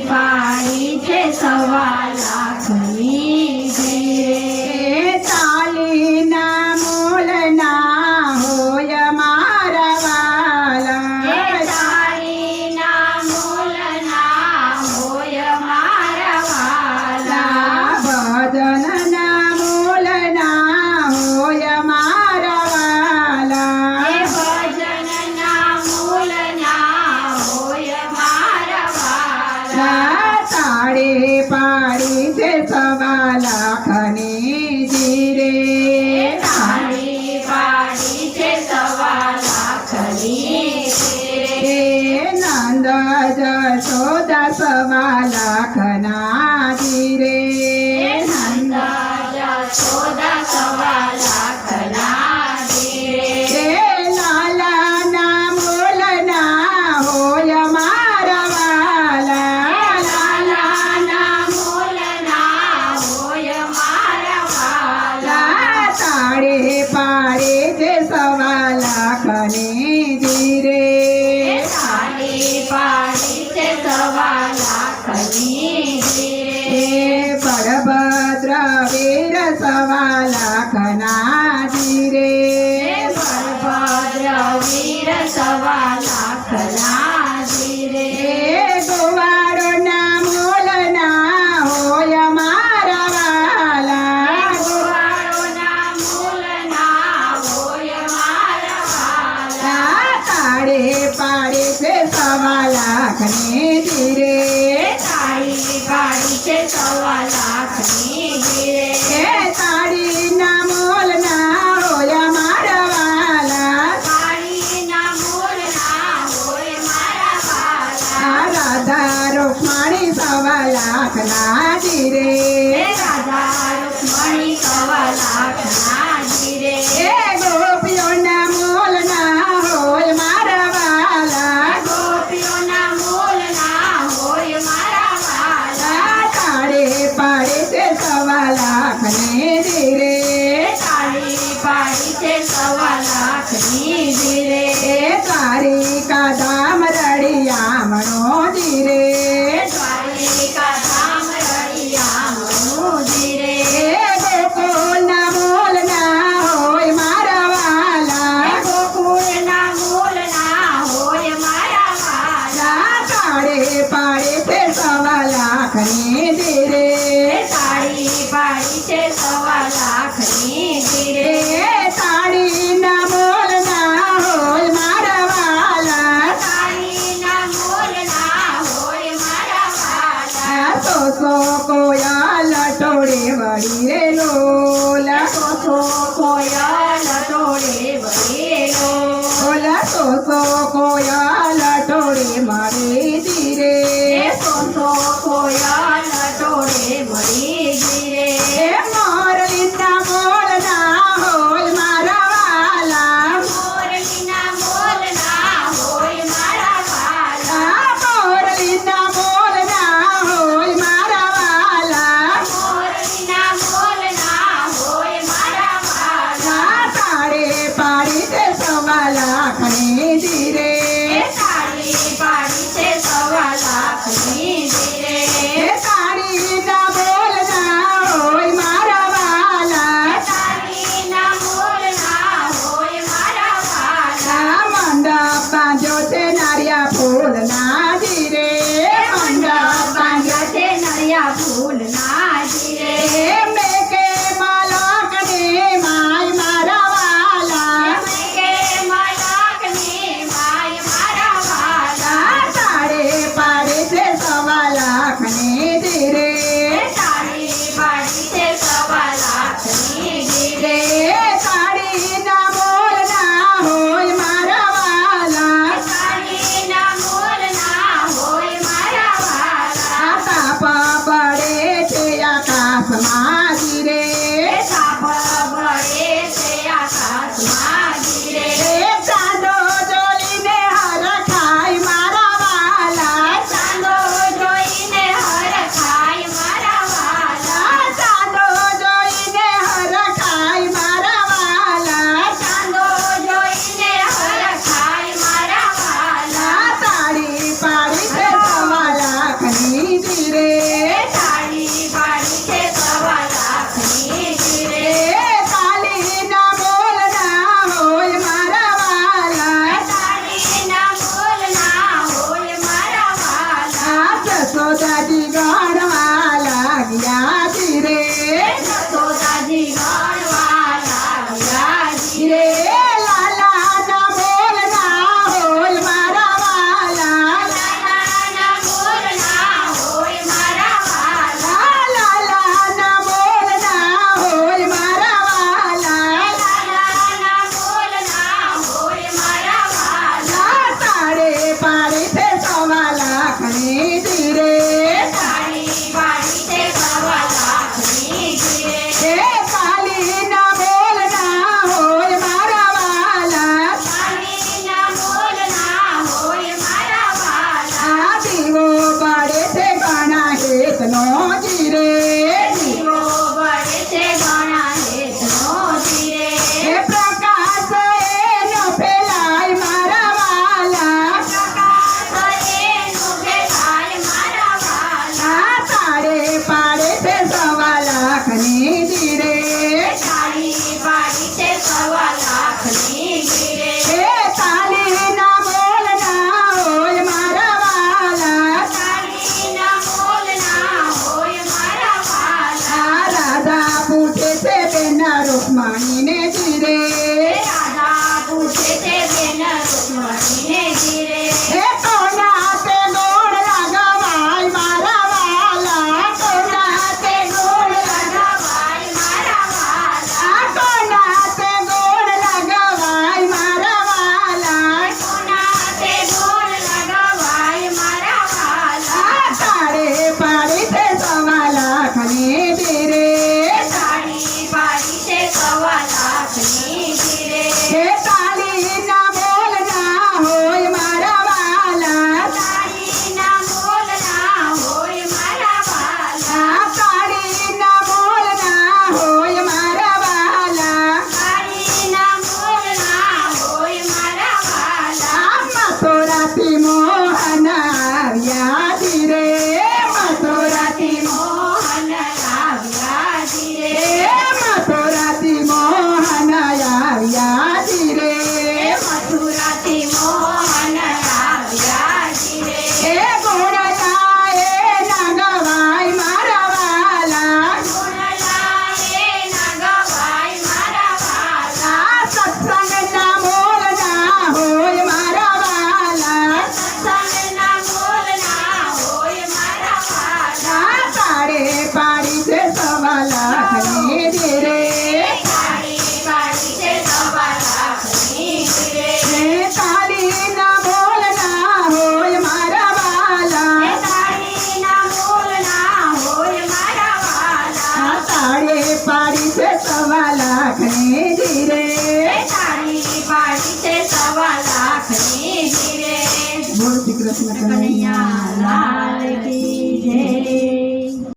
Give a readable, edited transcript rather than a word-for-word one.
પાડી છે સવા લાખની ધીરે તાલીના મોલના હોય મારા વાલા તાળીના મોલના હોય મારા વાલા ભજનના મોલના હોય મારા વાલા ભજનના મૂલના હોય મારા વાલા તાળે પાડી છે સવા લાખની ધીરે તાળી પાડી છે સવા લાખની ધીરે નંદ જશોદા સવા લાખના ધીરે નંદ જશોદા સવા લાખના ધીરે લાલાના મોલના હોય મારા વાલા લાલાના મૂલના હોય મારા વાલા તાળે પાડે છે સવા લાખની ધીરે તાળી પાડી છે સવા લાખની ધીરે બળભદ્ર વીર સવા લાખના ધીરે બળભદ્ર વીર સવા લાખના ધીરે ગોવાળોના મોલના હોય મારા વાલા ગોવાળોના મૂલના હોય મારા વાલા તાળે પાડે છે સવા લાખની ધીરે તાળી પાડી છે સવા લાખની ધીરે તાળીના મોલના હોય મારા વાલા તાળીના મૂળના હોય મારા વાલા રાધા રૂકમણી સવા લાખના ધીરે રાધા રૂકમણી સવા લાખના ધીરે ગોપીઓના મોલના હોય મારા વાલા ગોપીઓના મૂળના હોય મારા વાલા તાળે પાડે છે સવા લાખની ધીરે તાળી પાડી છે સવા લાખની ધીરે દ્વારિકા ધામ રળિયામણો ધીરે દ્વારિકા ધામ રળિયામણું ધીરે ગોકુળના મોલના હોય મારા વાલા ગોકુળના મૂળના હોય મારા વાલા તાળે પાડે છે સવા લાખની ધીરે તાળી પાડી છે સવા લાખની ધીરે તાળીના મોલના હોય મારા વાલા તાળીના મૂળના હોય મારા વાલા સો કોયા લટોડે વળી રે લોલા સોસો કોયલ ટોળે વળેલો ઓલા સો કોયા લટોડે મારે ધીરે સોસો કોયલ ટોળે વળી ધીરે મોરલીના મોલના હોય મારા વાલા મોરલીના મોલના હોય મારા વાલા મોરલીના મોલના હોય મારા વાલા મોરલીના મોલના હોય મારા વાલા તાળે પાડી છે સવા લાખની ધીરે તાળી પાડી છે સવા લાખની ધીરે કૃષ્ણ કનૈયા લાલ કી જય.